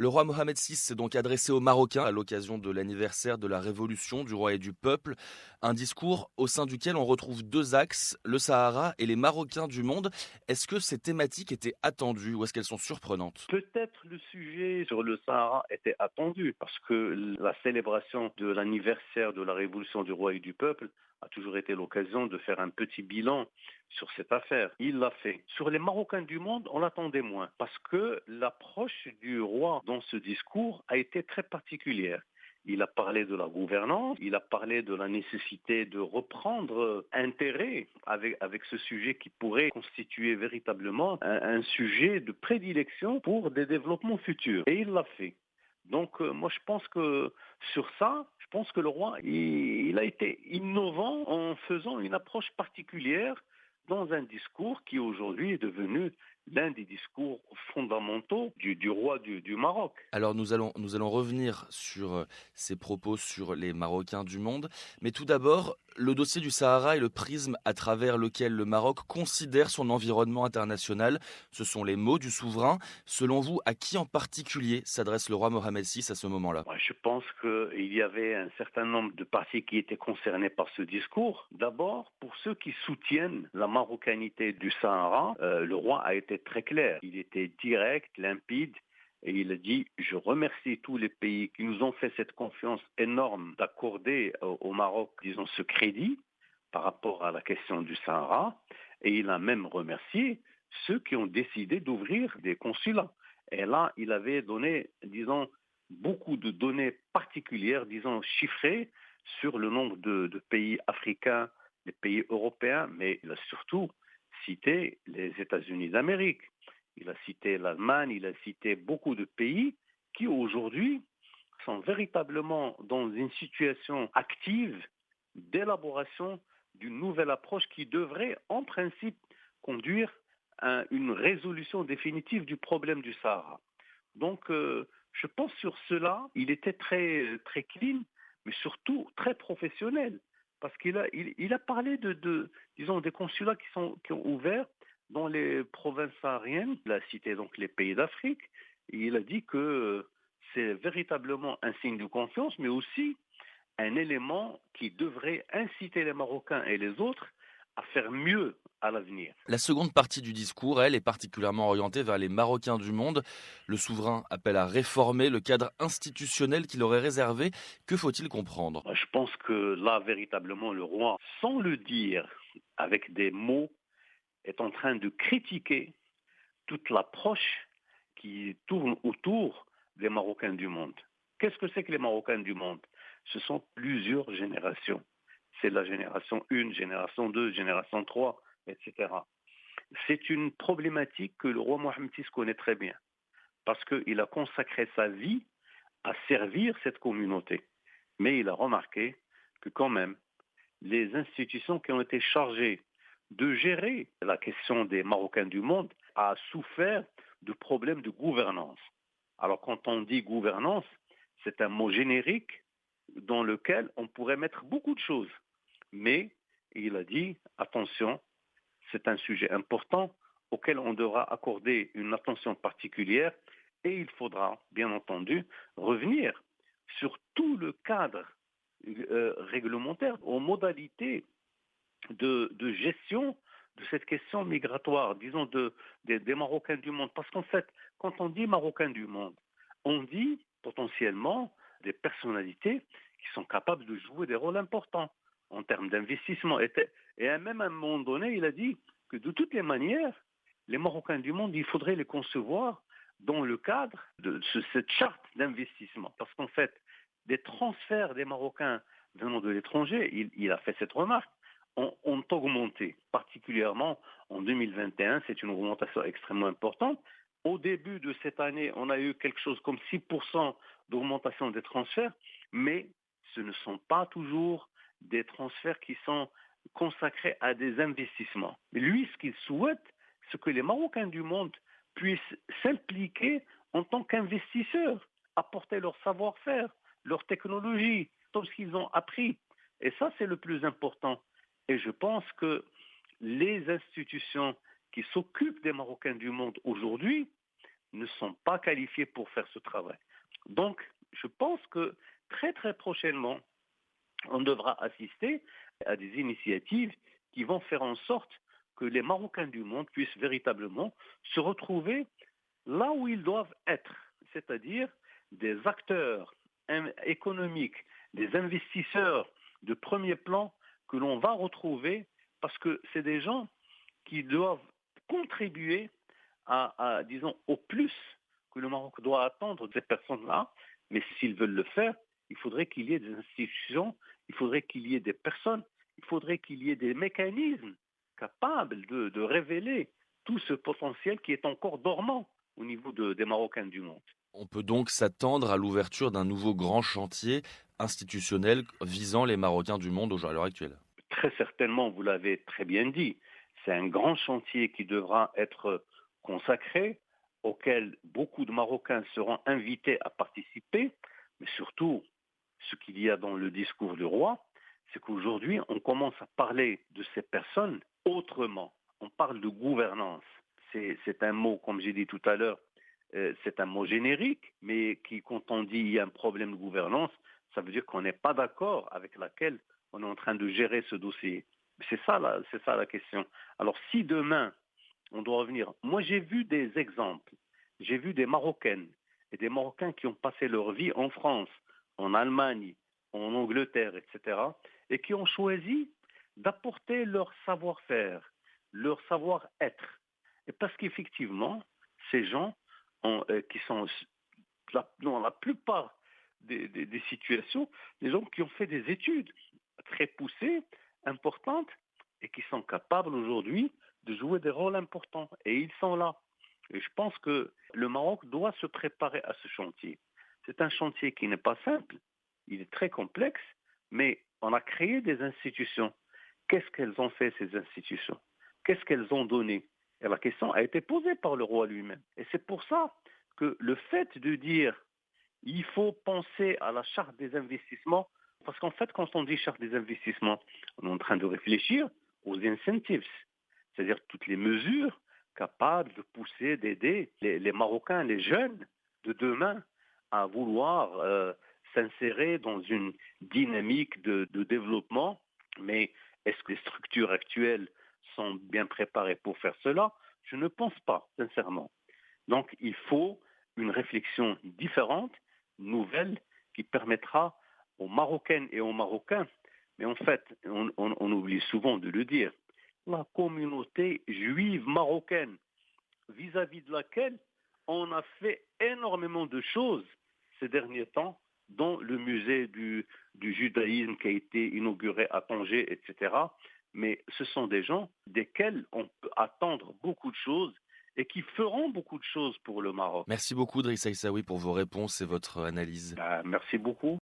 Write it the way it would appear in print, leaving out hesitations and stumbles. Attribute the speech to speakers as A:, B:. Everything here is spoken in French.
A: Le roi Mohamed VI s'est donc adressé aux Marocains à l'occasion de l'anniversaire de la Révolution du roi et du peuple. Un discours au sein duquel on retrouve deux axes, le Sahara et les Marocains du monde. Est-ce que ces thématiques étaient attendues ou est-ce qu'elles sont surprenantes?
B: Peut-être le sujet sur le Sahara était attendu parce que la célébration de l'anniversaire de la révolution du roi et du peuple a toujours été l'occasion de faire un petit bilan sur cette affaire. Il l'a fait. Sur les Marocains du monde, on l'attendait moins parce que l'approche du roi dans ce discours a été très particulière. Il a parlé de la gouvernance, il a parlé de la nécessité de reprendre intérêt avec ce sujet qui pourrait constituer véritablement un sujet de prédilection pour des développements futurs. Et il l'a fait. Donc moi je pense que sur ça, je pense que le roi, il a été innovant en faisant une approche particulière dans un discours qui aujourd'hui est devenu l'un des discours fondamentaux du roi du Maroc.
A: Alors nous allons revenir sur ces propos sur les Marocains du monde. Mais tout d'abord, le dossier du Sahara est le prisme à travers lequel le Maroc considère son environnement international. Ce sont les mots du souverain. Selon vous, à qui en particulier s'adresse le roi Mohamed VI à ce moment-là?
B: Moi, je pense qu'il y avait un certain nombre de partis qui étaient concernés par ce discours. D'abord, pour ceux qui soutiennent la marocanité du Sahara, le roi a été très clair. Il était direct, limpide, et il a dit je remercie tous les pays qui nous ont fait cette confiance énorme d'accorder au Maroc, disons, ce crédit par rapport à la question du Sahara. Et il a même remercié ceux qui ont décidé d'ouvrir des consulats. Et là, il avait donné, disons, beaucoup de données particulières, disons chiffrées, sur le nombre de pays africains, des pays européens, mais il a surtout cité les États-Unis d'Amérique. Il a cité l'Allemagne, il a cité beaucoup de pays qui aujourd'hui sont véritablement dans une situation active d'élaboration d'une nouvelle approche qui devrait en principe conduire à une résolution définitive du problème du Sahara. Donc, je pense sur cela, il était très clean, mais surtout très professionnel, parce qu'il a parlé disons, des consulats qui ont ouvert dans les provinces sahariennes. Il a cité donc les pays d'Afrique, et il a dit que c'est véritablement un signe de confiance, mais aussi un élément qui devrait inciter les Marocains et les autres à faire mieux à l'avenir.
A: La seconde partie du discours, elle, est particulièrement orientée vers les Marocains du monde. Le souverain appelle à réformer le cadre institutionnel qu'il aurait réservé. Que faut-il comprendre?
B: Je pense que là, véritablement, le roi, sans le dire, avec des mots, est en train de critiquer toute l'approche qui tourne autour des Marocains du monde. Qu'est-ce que c'est que les Marocains du monde? Ce sont plusieurs générations. C'est la génération 1, génération 2, génération 3, etc. C'est une problématique que le roi Mohamed VI connaît très bien, parce qu'il a consacré sa vie à servir cette communauté. Mais il a remarqué que quand même, les institutions qui ont été chargées de gérer la question des Marocains du monde a souffert de problèmes de gouvernance. Alors quand on dit gouvernance, c'est un mot générique dans lequel on pourrait mettre beaucoup de choses. Mais il a dit, attention, c'est un sujet important auquel on devra accorder une attention particulière et il faudra, bien entendu, revenir sur tout le cadre réglementaire, aux modalités de gestion de cette question migratoire, disons des Marocains du monde. Parce qu'en fait, quand on dit Marocains du monde, on dit potentiellement des personnalités qui sont capables de jouer des rôles importants en termes d'investissement. Et même à un moment donné, il a dit que de toutes les manières, les Marocains du monde, il faudrait les concevoir dans le cadre de cette charte d'investissement. Parce qu'en fait, des transferts des Marocains venant de l'étranger, il a fait cette remarque, ont augmenté, particulièrement en 2021. C'est une augmentation extrêmement importante. Au début de cette année, on a eu quelque chose comme 6% d'augmentation des transferts, mais ce ne sont pas toujours des transferts qui sont consacrés à des investissements. Lui, ce qu'il souhaite, c'est que les Marocains du monde puissent s'impliquer en tant qu'investisseurs, apporter leur savoir-faire, leur technologie, tout ce qu'ils ont appris. Et ça, c'est le plus important. Et je pense que les institutions qui s'occupent des Marocains du monde aujourd'hui ne sont pas qualifiés pour faire ce travail. Donc, je pense que très très prochainement, on devra assister à des initiatives qui vont faire en sorte que les Marocains du monde puissent véritablement se retrouver là où ils doivent être, c'est-à-dire des acteurs économiques, des investisseurs de premier plan que l'on va retrouver parce que c'est des gens qui doivent contribuer disons, au plus que le Maroc doit attendre de ces personnes-là. Mais s'ils veulent le faire, il faudrait qu'il y ait des institutions, il faudrait qu'il y ait des personnes, il faudrait qu'il y ait des mécanismes capables de révéler tout ce potentiel qui est encore dormant au niveau des Marocains du monde.
A: On peut donc s'attendre à l'ouverture d'un nouveau grand chantier institutionnel visant les Marocains du monde à l'heure actuelle.
B: Très certainement, vous l'avez très bien dit, c'est un grand chantier qui devra être consacré, auquel beaucoup de Marocains seront invités à participer, mais surtout, ce qu'il y a dans le discours du roi, c'est qu'aujourd'hui, on commence à parler de ces personnes autrement. On parle de gouvernance. C'est un mot, comme j'ai dit tout à l'heure, c'est un mot générique, mais qui, quand on dit il y a un problème de gouvernance, ça veut dire qu'on n'est pas d'accord avec laquelle on est en train de gérer ce dossier. C'est ça la question. Alors si demain, on doit revenir, moi j'ai vu des exemples, j'ai vu des Marocaines et des Marocains qui ont passé leur vie en France, en Allemagne, en Angleterre, etc., et qui ont choisi d'apporter leur savoir-faire, leur savoir-être. Et parce qu'effectivement, ces gens qui sont dans la plupart des situations, des gens qui ont fait des études très poussées, importantes, et qui sont capables aujourd'hui de jouer des rôles importants. Et ils sont là. Et je pense que le Maroc doit se préparer à ce chantier. C'est un chantier qui n'est pas simple, il est très complexe, mais on a créé des institutions. Qu'est-ce qu'elles ont fait, ces institutions? Qu'est-ce qu'elles ont donné? Et la question a été posée par le roi lui-même. Et c'est pour ça que le fait de dire il faut penser à la charte des investissements, parce qu'en fait, quand on dit charte des investissements, on est en train de réfléchir aux incentives, c'est-à-dire toutes les mesures capables de pousser, d'aider les Marocains, les jeunes de demain à vouloir s'insérer dans une dynamique de développement. Mais est-ce que les structures actuelles sont bien préparées pour faire cela? Je ne pense pas, sincèrement. Donc il faut une réflexion différente, nouvelle, qui permettra aux Marocaines et aux Marocains, mais en fait, on oublie souvent de le dire, la communauté juive marocaine, vis-à-vis de laquelle on a fait énormément de choses ces derniers temps, dont le musée du judaïsme qui a été inauguré à Tanger, etc. Mais ce sont des gens desquels on peut attendre beaucoup de choses et qui feront beaucoup de choses pour le Maroc.
A: Merci beaucoup Driss Aissaoui pour vos réponses et votre analyse.
B: Merci beaucoup.